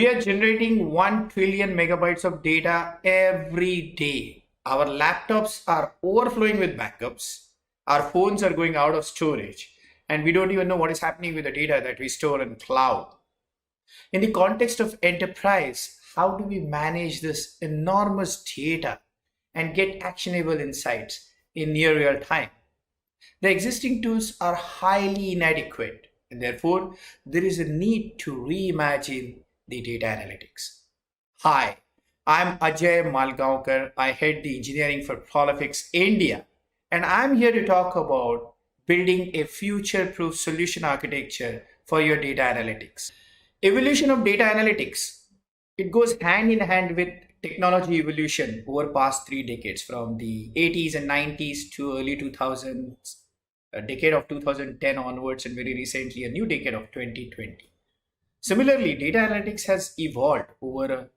We are generating 1 trillion megabytes of data every day. Our laptops are overflowing with backups. Our phones are going out of storage. And we don't even know what is happening with the data that we store in cloud. In the context of enterprise, how do we manage this enormous data and get actionable insights in near real time? The existing tools are highly inadequate, and therefore there is a need to reimagine the data analytics. Hi, I'm Ajay Malgaonkar. I head the engineering for Prolifix India, and I'm here to talk about building a future-proof solution architecture for your data analytics. Evolution of data analytics. It goes hand in hand with technology evolution over past 3 decades, from the 80s and 90s to early 2000s, a decade of 2010 onwards, and very recently a new decade of 2020. Similarly, data analytics has evolved over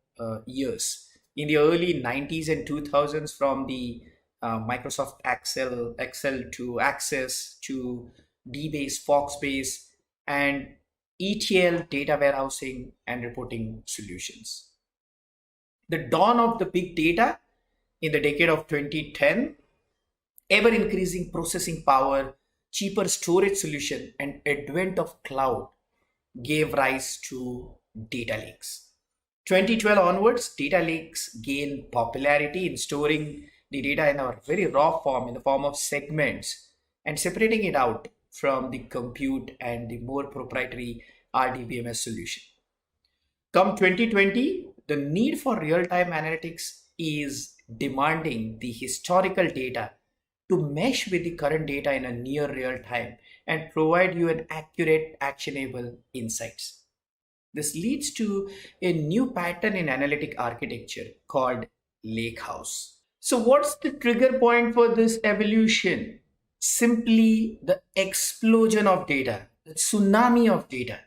years. In the early 90s and 2000s, from the Microsoft Excel to Access to DBase, Foxbase, and ETL data warehousing and reporting solutions. The dawn of the big data in the decade of 2010, ever increasing processing power, cheaper storage solution, and advent of cloud gave rise to data lakes. 2012 onwards, data lakes gained popularity in storing the data in a very raw form, in the form of segments, and separating it out from the compute and the more proprietary RDBMS solution. Come 2020, the need for real-time analytics is demanding the historical data to mesh with the current data in a near real time and provide you an accurate, actionable insights. This leads to a new pattern in analytic architecture called lakehouse. So what's the trigger point for this evolution? Simply the explosion of data, the tsunami of data.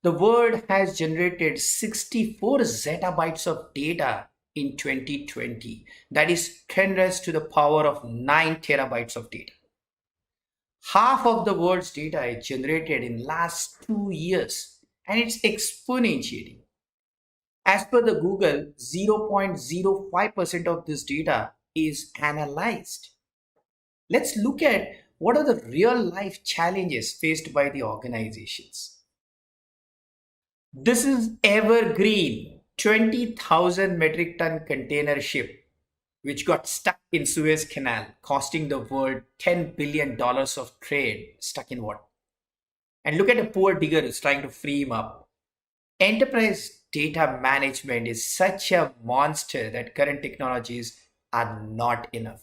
The world has generated 64 zettabytes of data in 2020. That is 10 raised to the power of 9 terabytes of data. Half of the world's data is generated in last 2 years, and it's exponentiating. As per the Google, 0.05% of this data is analyzed. Let's look at what are the real life challenges faced by the organizations. This is Evergreen, 20,000 metric ton container ship, which got stuck in Suez Canal, costing the world $10 billion of trade, stuck in water. And look at a poor digger who's trying to free him up. Enterprise data management is such a monster that current technologies are not enough.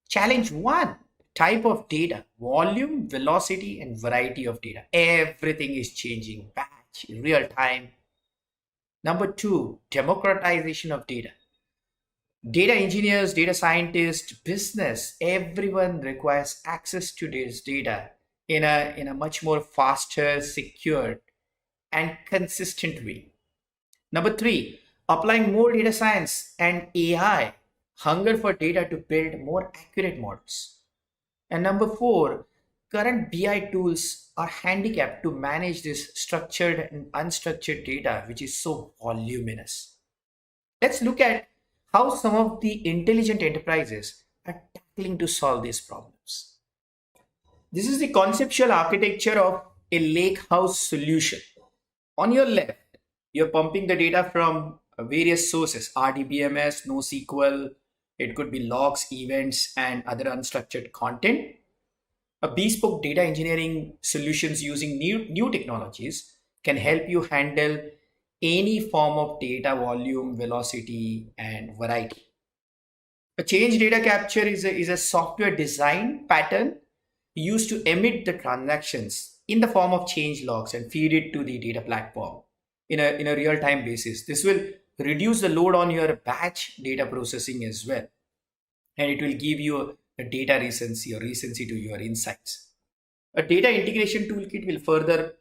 Challenge 1, type of data, volume, velocity, and variety of data. Everything is changing, batch, in real time. Number 2, democratization of data. Data engineers, data scientists, business, everyone requires access to this data in a much more faster, secure, and consistent way. Number 3, applying more data science and AI, hunger for data to build more accurate models. And number 4, current BI tools are handicapped to manage this structured and unstructured data, which is so voluminous. Let's look at how some of the intelligent enterprises are tackling to solve these problems. This is the conceptual architecture of a lakehouse solution. On your left, you're pumping the data from various sources, RDBMS, NoSQL, it could be logs, events, and other unstructured content. A bespoke data engineering solutions using new technologies can help you handle any form of data volume, velocity, and variety. A change data capture is a software design pattern used to emit the transactions in the form of change logs and feed it to the data platform in a real-time basis. This will reduce the load on your batch data processing as well, and it will give you a data recency or recency to your insights. A data integration toolkit will further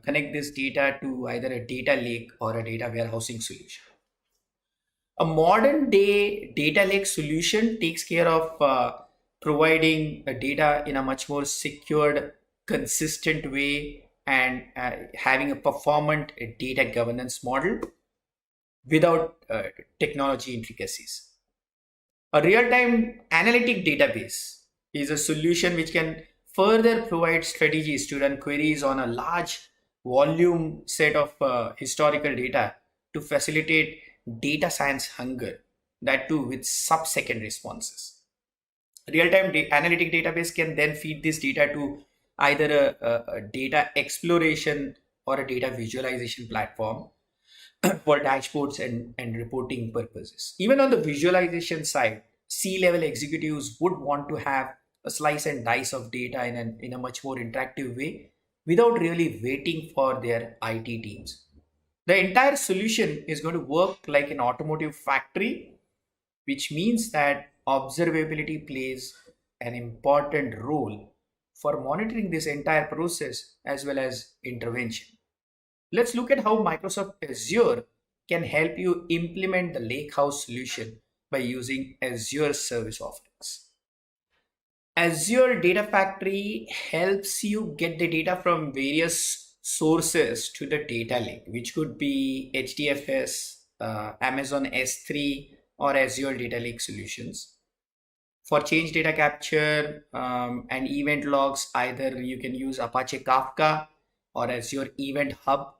connect this data to either a data lake or a data warehousing solution. A modern day data lake solution takes care of providing data in a much more secured, consistent way and having a performant data governance model without technology intricacies. A real-time analytic database is a solution which can further provide strategies to run queries on a large volume set of historical data to facilitate data science hunger, that too with sub-second responses. Real-time analytic database can then feed this data to either a data exploration or a data visualization platform for dashboards and reporting purposes. Even on the visualization side, C-level executives would want to have a slice and dice of data in a much more interactive way without really waiting for their IT teams. The entire solution is going to work like an automotive factory, which means that observability plays an important role for monitoring this entire process as well as intervention. Let's look at how Microsoft Azure can help you implement the Lakehouse solution by using Azure service offerings. Azure Data Factory helps you get the data from various sources to the data lake, which could be HDFS, Amazon S3, or Azure Data Lake solutions. For change data capture and event logs, either you can use Apache Kafka or Azure Event Hub.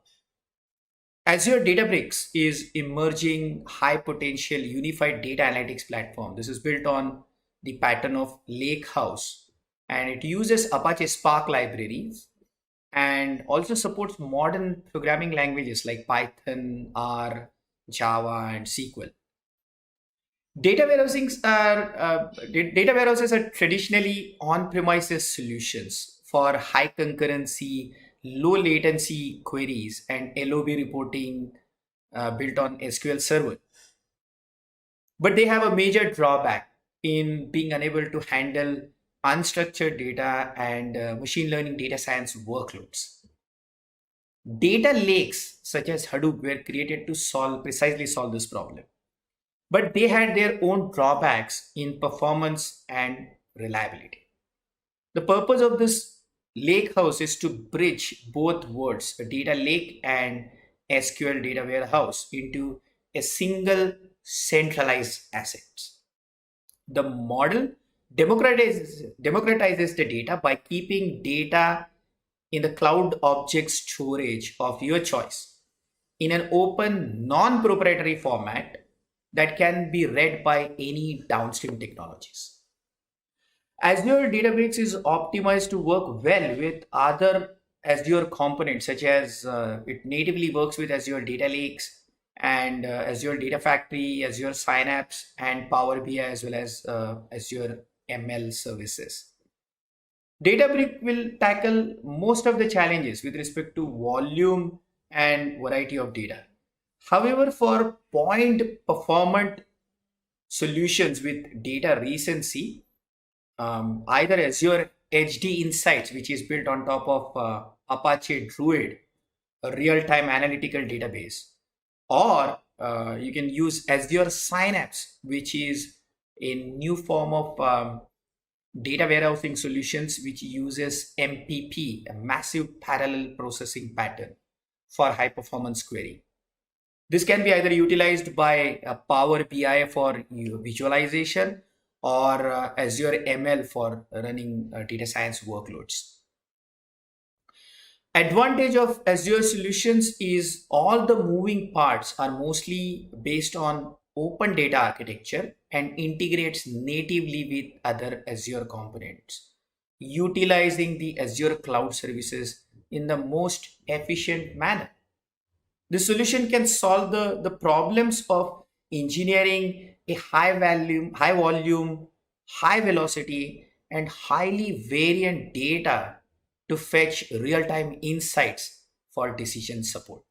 Azure Databricks is emerging high potential unified data analytics platform. This is built on the pattern of Lakehouse, and it uses Apache Spark libraries and also supports modern programming languages like Python, R, Java, and SQL. Data warehouses are traditionally on-premises solutions for high concurrency, low latency queries and LOB reporting built on SQL Server. But they have a major drawback in being unable to handle unstructured data and machine learning data science workloads. Data lakes such as Hadoop were created to precisely solve this problem. But they had their own drawbacks in performance and reliability. The purpose of this Lakehouse is to bridge both worlds, a data lake and SQL data warehouse, into a single centralized asset. The model democratizes the data by keeping data in the cloud object storage of your choice in an open, non-proprietary format that can be read by any downstream technologies. Azure Databricks is optimized to work well with other Azure components, such as it natively works with Azure Data Lakes and Azure Data Factory, Azure Synapse, and Power BI, as well as Azure ML services. Databricks will tackle most of the challenges with respect to volume and variety of data. However, for point performant solutions with data recency, either Azure HD Insights, which is built on top of Apache Druid, a real-time analytical database, or you can use Azure Synapse, which is a new form of data warehousing solutions which uses MPP, a massive parallel processing pattern, for high performance query. This can be either utilized by Power BI for visualization or Azure ML for running data science workloads. Advantage of Azure solutions is all the moving parts are mostly based on open data architecture and integrates natively with other Azure components, utilizing the Azure cloud services in the most efficient manner. The solution can solve the problems of engineering a high volume, high velocity, and highly variant data to fetch real-time insights for decision support.